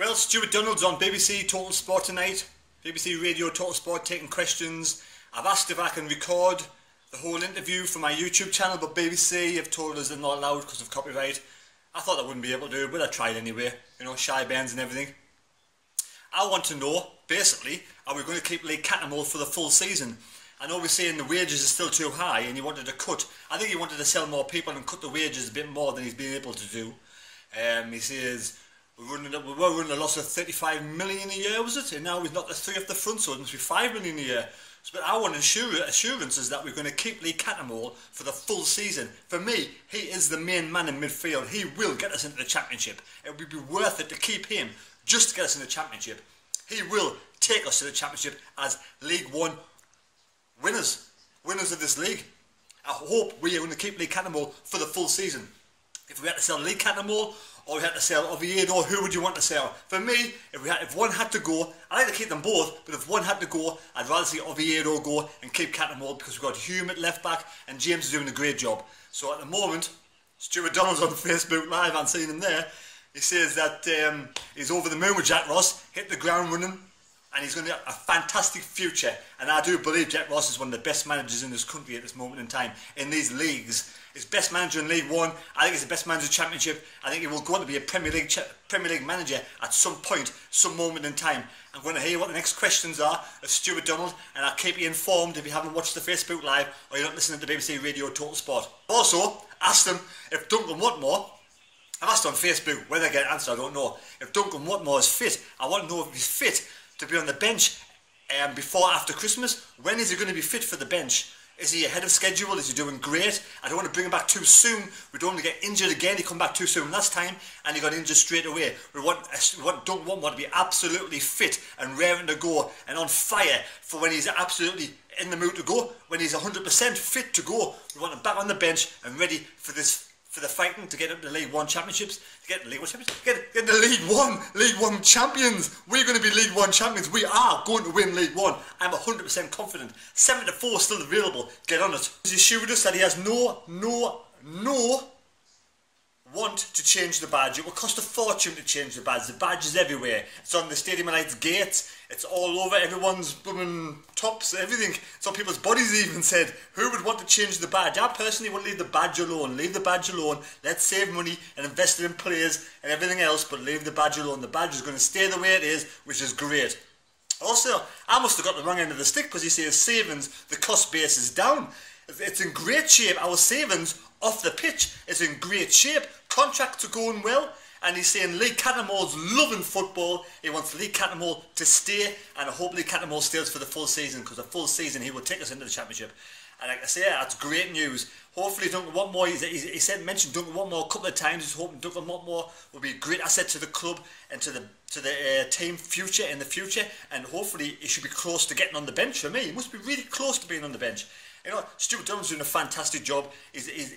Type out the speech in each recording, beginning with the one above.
Well, Stewart Donald's on BBC Total Sport tonight. BBC Radio Total Sport taking questions. I've asked if I can record the whole interview for my YouTube channel, but BBC have told us they're not allowed because of copyright. I thought I wouldn't be able to do it, but I tried anyway. You know, shy bands and everything. I want to know, basically, are we going to keep Lee Cattermole for the full season? I know we're saying the wages are still too high and he wanted to cut. I think he wanted to sell more people and cut the wages a bit more than he's been able to do. He says we were running a loss of 35 million a year, was it? And now we've knocked the 3 off the front, so it must be 5 million a year. But I want assurances that we're going to keep Lee Cattermole for the full season. For me, he is the main man in midfield. He will get us into the Championship. It would be worth it to keep him just to get us in the Championship. He will take us to the Championship as League One winners of this league. I hope we are going to keep Lee Cattermole for the full season. If we had to sell Lee Cattermole or we had to sell Oviedo, who would you want to sell? For me, if one had to go, I'd like to keep them both, but if one had to go, I'd rather see Oviedo go and keep Cattermole because we've got Hume at left back and James is doing a great job. So at the moment, Stewart Donald's on Facebook Live, I'm seeing him there. He says that he's over the moon with Jack Ross, hit the ground running, and he's going to have a fantastic future. And I do believe Jack Ross is one of the best managers in this country at this moment in time, in these leagues. He's best manager in League One. I think he's the best manager in the Championship. I think he will go on to be a Premier League manager at some point, some moment in time. I'm going to hear what the next questions are of Stewart Donald, and I'll keep you informed if you haven't watched the Facebook Live or you're not listening to BBC Radio Total Sport. Also, asked him if Duncan Watmore, I've asked on Facebook, whether I get an answer I don't know, if Duncan Watmore is fit. I want to know if he's fit to be on the bench before or after Christmas. When is he going to be fit for the bench? Is he ahead of schedule? Is he doing great? I don't want to bring him back too soon. We don't want to get injured again. He come back too soon last time and he got injured straight away. We want Duncan Watmore to be absolutely fit and raring to go and on fire for when he's absolutely in the mood to go. When he's 100% fit to go, we want him back on the bench and ready for the fighting to get up to the League One Championships, to get the League One Championships, get the League One champions. We're going to be League One champions. We are going to win League One. I'm 100% confident. 7-4 still available. Get on it. He assured us that he has no want to change the badge. It will cost a fortune to change the badge. The badge is everywhere. It's on the Stadium of Light's gates. It's all over everyone's blooming tops, everything. It's on people's bodies even said. Who would want to change the badge? I personally would leave the badge alone. Leave the badge alone. Let's save money and invest it in players and everything else, but leave the badge alone. The badge is going to stay the way it is, which is great. Also, I must have got the wrong end of the stick because he says savings, the cost base is down. It's in great shape. Our savings off the pitch is in great shape. Contracts are going well. And he's saying Lee Cattermole's loving football. He wants Lee Cattermole to stay. And I hope Lee Cattermole stays for the full season. Because the full season he will take us into the Championship. And like I say, that's great news. Hopefully Duncan Watmore, he mentioned Duncan Watmore a couple of times. He's hoping Duncan Watmore will be a great asset to the club and to the team future in the future. And hopefully he should be close to getting on the bench for me. He must be really close to being on the bench. You know, Stewart Donald's doing a fantastic job. He's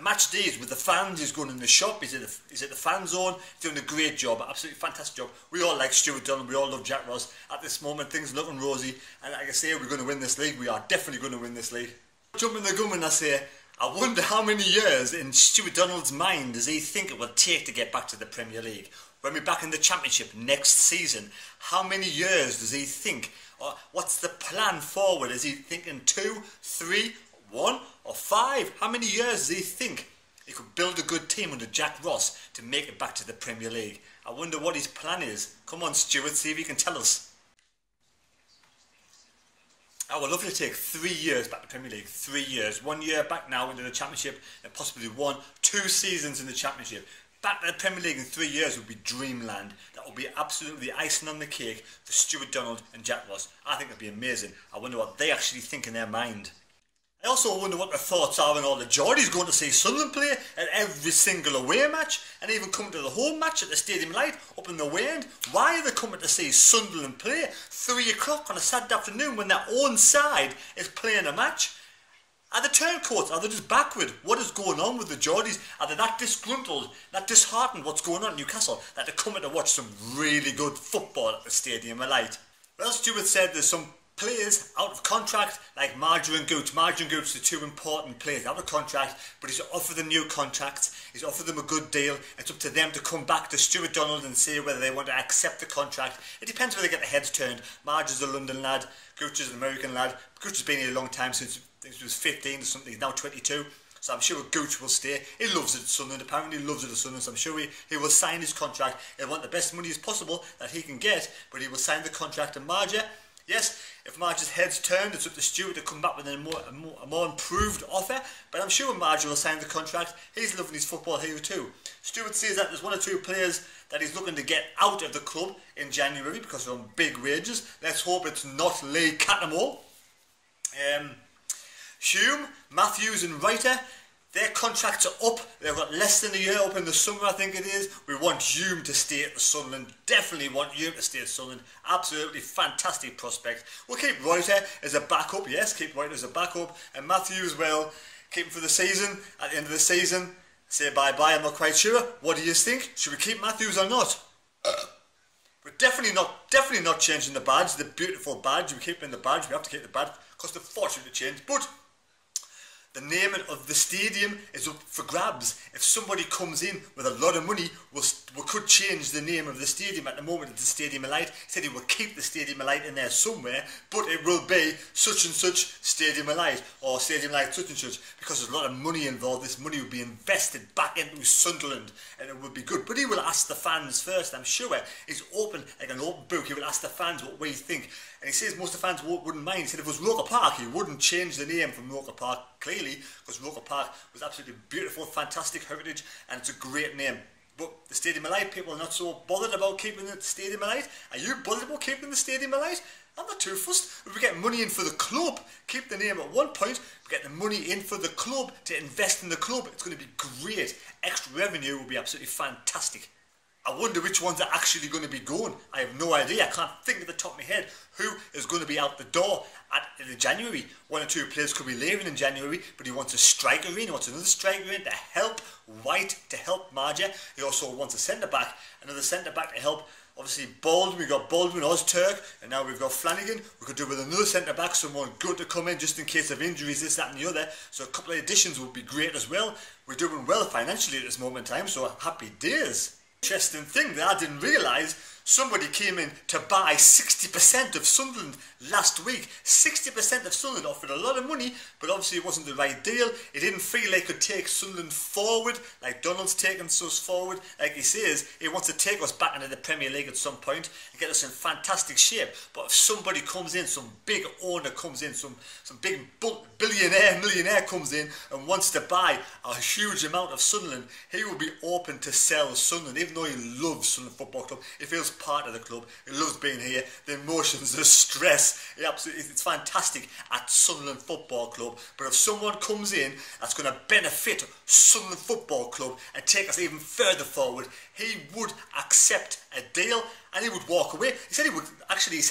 match days with the fans, he's going in the shop, he's at the fan zone, he's doing a great job, absolutely fantastic job. We all like Stewart Donald, we all love Jack Ross. At this moment, things are looking rosy, and like I say, we're going to win this league. We are definitely going to win this league. Jumping the gun and I say, I wonder how many years in Stewart Donald's mind does he think it will take to get back to the Premier League? When we're back in the Championship next season, how many years does he think? Or what's the plan forward? Is he thinking 2, 3, 1 or 5? How many years does he think he could build a good team under Jack Ross to make it back to the Premier League? I wonder what his plan is. Come on, Stewart, see if you can tell us. I would love to take 3 years back to the Premier League. 3 years. 1 year back now into the Championship and possibly 1, 2 seasons in the Championship. Back to the Premier League in 3 years would be dreamland. That would be absolutely the icing on the cake for Stewart Donald and Jack Ross. I think it would be amazing. I wonder what they actually think in their mind. I also wonder what their thoughts are on all the Geordies going to see Sunderland play at every single away match and even coming to the home match at the Stadium Light up in the way end. Why are they coming to see Sunderland play 3 o'clock on a Saturday afternoon when their own side is playing a match? Are they turncoats? Are they just backward? What is going on with the Geordies? Are they that disgruntled, that disheartened what's going on in Newcastle that they're coming to watch some really good football at the Stadium Light? Well, Stewart said there's some players out of contract like Marjorie and Gooch. Marjorie and Gooch are two important players out of contract, but he's offered them new contracts, he's offered them a good deal. It's up to them to come back to Stewart Donald and say whether they want to accept the contract. It depends whether they get their heads turned. Marjorie's a London lad, Gooch is an American lad. Gooch has been here a long time, since he was 15 or something, he's now 22. So I'm sure Gooch will stay. He loves it at Sunderland, apparently he loves it at Sunderland, so I'm sure he will sign his contract. He'll want the best money as possible that he can get, but he will sign the contract. And Marjorie, yes, if Marjorie's head's turned, it's up to Stewart to come back with a more improved offer, but I'm sure Marjorie will sign the contract. He's loving his football here too. Stewart says that there's one or two players that he's looking to get out of the club in January because they're on big wages. Let's hope it's not Lee Cattermole. Hume, Matthews and Reiter, their contracts are up. They've got less than a year up in the summer, I think it is. We want Hume to stay at the Sunderland. Definitely want Hume to stay at Sunderland. Absolutely fantastic prospect. We'll keep Reiter as a backup. Yes, keep Reiter as a backup. And Matthews, well, keep him for the season. At the end of the season, say bye-bye. I'm not quite sure. What do you think? Should we keep Matthews or not? We're definitely not changing the badge. The beautiful badge. We're keeping the badge. We have to keep the badge. Cost a fortune to change. But the name of the stadium is up for grabs. If somebody comes in with a lot of money, we could change the name of the stadium. At the moment, it's the Stadium of Light. He said he will keep the Stadium of Light in there somewhere, but it will be such and such Stadium of Light, or Stadium of Light such and such, because there's a lot of money involved. This money will be invested back into Sunderland, and it will be good. But he will ask the fans first, I'm sure. He's open, like an open book. He will ask the fans what we think. And he says most of the fans wouldn't mind. He said if it was Roker Park, he wouldn't change the name from Roker Park, clearly, because Roker Park was absolutely beautiful, fantastic heritage, and it's a great name. But the Stadium of Light, people are not so bothered about keeping the Stadium of Light. Are you bothered about keeping the Stadium of Light? I'm not too fussed. If we get money in for the club, keep the name at one point, we get the money in for the club to invest in the club. It's going to be great. Extra revenue will be absolutely fantastic. I wonder which ones are actually going to be going. I have no idea. I can't think at the top of my head who is going to be out the door in January. One or two players could be leaving in January, but he wants a striker in. He wants another striker in to help White, to help Marjorie. He also wants a centre-back, another centre-back to help. Obviously Baldwin, we've got Baldwin, Ozturk, and now we've got Flanagan. We could do with another centre-back, someone good to come in just in case of injuries, this, that and the other. So a couple of additions would be great as well. We're doing well financially at this moment in time, so happy days. Interesting thing that I didn't realise, somebody came in to buy 60% of Sunderland last week. 60% of Sunderland offered a lot of money, but obviously it wasn't the right deal. It didn't feel like it could take Sunderland forward, like Donald's taking us forward. Like he says, he wants to take us back into the Premier League at some point and get us in fantastic shape. But if somebody comes in, some big owner comes in, some big millionaire comes in and wants to buy a huge amount of Sunderland, he will be open to sell Sunderland. Even though he loves Sunderland Football Club, he feels part of the club, he loves being here, the emotions, the stress, it's fantastic at Sunderland Football Club. But if someone comes in that's going to benefit Sunderland Football Club and take us even further forward, he would accept a deal and he would walk away. He said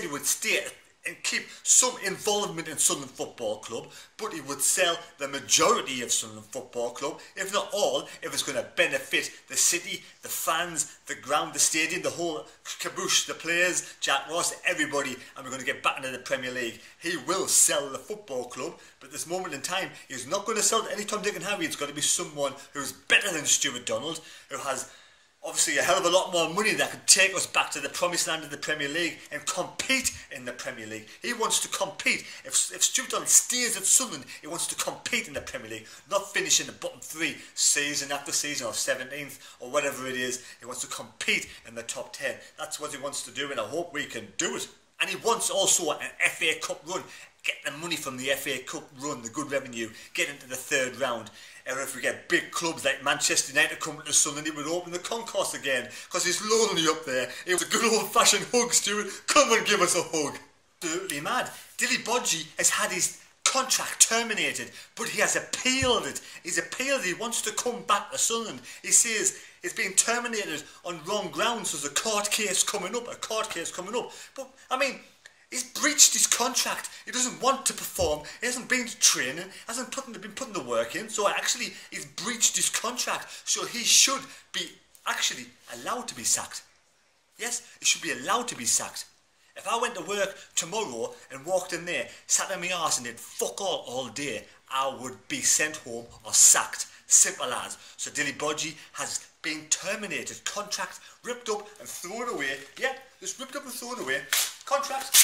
he would stay and keep some involvement in Sunderland Football Club, but he would sell the majority of Sunderland Football Club, if not all, if it's going to benefit the city, the fans, the ground, the stadium, the whole caboose, the players, Jack Ross, everybody, and we're going to get back into the Premier League. He will sell the football club, but at this moment in time, he's not going to sell it any Tom, Dick and Harry. It's got to be someone who's better than Stewart Donald, who has obviously a hell of a lot more money that could take us back to the promised land of the Premier League and compete in the Premier League. He wants to compete. If Stewart Donald stays at Sunderland, he wants to compete in the Premier League, not finish in the bottom three season after season or 17th or whatever it is. He wants to compete in the top 10. That's what he wants to do, and I hope we can do it. And he wants also an FA Cup run. Get the money from the FA Cup run, the good revenue, get into the third round. And if we get big clubs like Manchester United coming to Sunderland, he would open the concourse again, because he's lonely up there. It was a good old-fashioned hug, Stewart. Come and give us a hug. Absolutely mad. Dilly Bodgy has had his contract terminated, but he has appealed it. He's appealed it. He wants to come back to Sunderland. He says it's been terminated on wrong grounds. There's a court case coming up. But, I mean, he's breached his contract. He doesn't want to perform. He hasn't been to training. Hasn't been putting the work in. So actually, he's breached his contract. So he should be actually allowed to be sacked. Yes, he should be allowed to be sacked. If I went to work tomorrow and walked in there, sat on my arse and did fuck all day, I would be sent home or sacked. Simple as. So Dilly Bodgy has been terminated. Contract ripped up and thrown away. Yeah, just ripped up and thrown away. Contract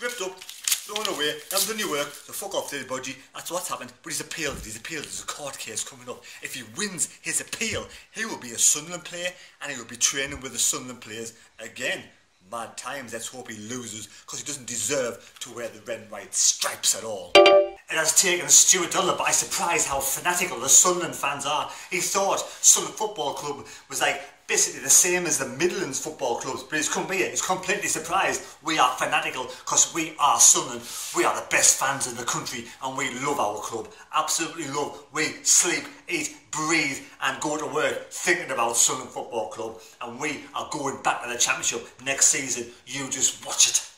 ripped up, thrown away. Haven't done your work, so fuck off, Dilly Bodgy. That's what's happened. But he's appealed. There's a court case coming up. If he wins his appeal, he will be a Sunderland player and he will be training with the Sunderland players again. Mad times. Let's hope he loses, because he doesn't deserve to wear the red and white stripes at all. It has taken Stewart by surprise how fanatical the Sunderland fans are. He thought Sunderland Football Club was like basically the same as the Midlands football clubs, but he's come here, he's completely surprised. We are fanatical because we are Sunderland. We are the best fans in the country and we love our club. Absolutely love. We sleep, eat, breathe and go to work thinking about Sunderland Football Club, and we are going back to the Championship next season. You just watch it.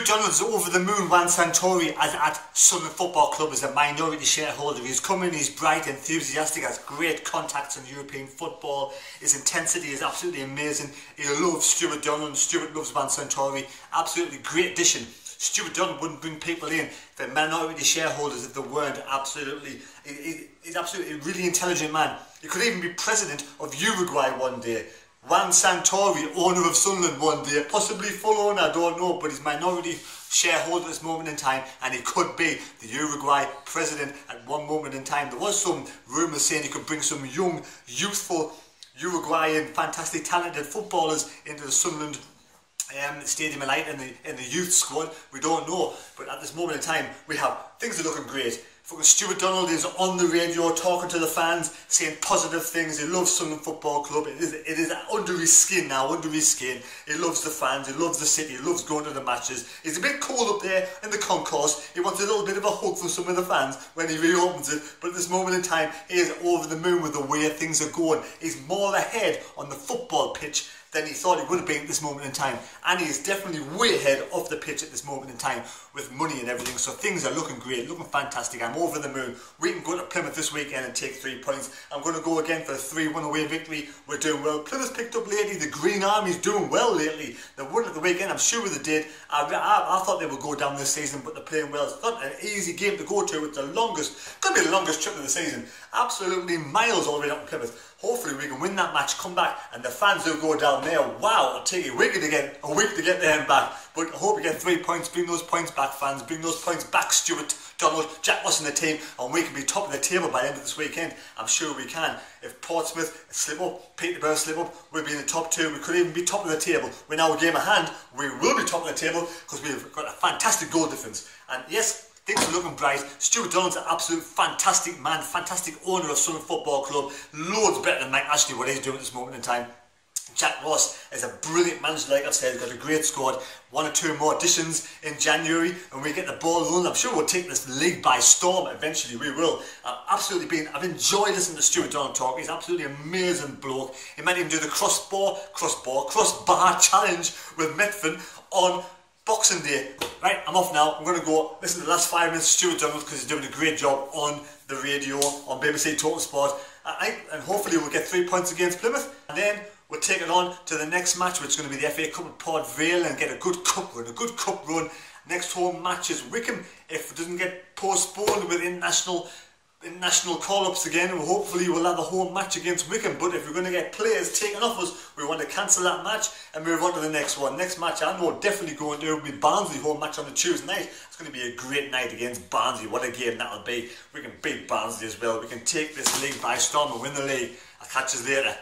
Donald's over the moon. Juan Santori at Sunderland Football Club as a minority shareholder. He's coming, he's bright, enthusiastic, has great contacts in European football. His intensity is absolutely amazing. He loves Stewart Donald. Stewart loves Juan Santori. Absolutely great addition. Stewart Donald wouldn't bring people in for minority shareholders if they weren't. Absolutely, he's absolutely a really intelligent man. He could even be president of Uruguay one day. Juan Santori, owner of Sunderland one day, possibly full owner, I don't know, but he's minority shareholder at this moment in time, and he could be the Uruguay president at one moment in time. There was some rumours saying he could bring some young, youthful, Uruguayan, fantastic, talented footballers into the Sunderland Stadium of Light in the youth squad. We don't know, but at this moment in time, we have things are looking great. Fucking Stewart Donald is on the radio talking to the fans, saying positive things. He loves Sunderland Football Club. It is under his skin now, under his skin. He loves the fans, he loves the city, he loves going to the matches. He's a bit cold up there in the concourse. He wants a little bit of a hug from some of the fans when he reopens it. But at this moment in time, he is over the moon with the way things are going. He's more ahead on the football pitch than he thought he would have been at this moment in time, and he is definitely way ahead of the pitch at this moment in time with money and everything. So things are looking great, looking fantastic. I'm over the moon. We can go to Plymouth this weekend and take 3 points. I'm going to go again for a 3-1 away victory. We're doing well. Plymouth picked up lately. The Green Army's doing well lately. They won at the weekend. I'm sure they did. I thought they would go down this season, but they're playing well. It's not an easy game to go to. It's the longest, could be the longest trip of the season. Absolutely miles all the way up to Plymouth. Hopefully we can win that match, come back, and the fans will go down there. Wow, it'll take a week to get there and back. But I hope we get 3 points. Bring those points back, fans. Bring those points back, Stewart Donald, Jack Ross and the team, and we can be top of the table by the end of this weekend. I'm sure we can. If Portsmouth slip up, Peterborough slip up, we'll be in the top 2. We could even be top of the table. We're now a game of hand. We will be top of the table because we've got a fantastic goal difference. And yes, things are looking bright. Stewart Donald's an absolute fantastic man, fantastic owner of Sunderland Football Club. Loads better than Mike Ashley, what he's doing at this moment in time. Jack Ross is a brilliant manager, like I've said. He's got a great squad. 1 or 2 more additions in January, and we get the ball rolling. I'm sure we'll take this league by storm. Eventually, we will. I've enjoyed listening to Stewart Donald talk. He's absolutely amazing bloke. He might even do the crossbar challenge with Metford on Boxing Day. Right, I'm off now. I'm going to go listen to the last 5 minutes of Stewart Donald because he's doing a great job on the radio on BBC Total Sport. And hopefully we'll get 3 points against Plymouth. And then we'll take it on to the next match, which is going to be the FA Cup at Port Vale, and get a good cup run. Next home match is Wycombe. If it doesn't get postponed with international call-ups again, and hopefully we'll have a home match against Wycombe. But if we're going to get players taken off us, we want to cancel that match and move on to the next one. Next match I know definitely going to be Barnsley, home match on the Tuesday night. It's going to be a great night against Barnsley. What a game that'll be. We can beat Barnsley as well. We can take this league by storm and win the league. I'll catch you later.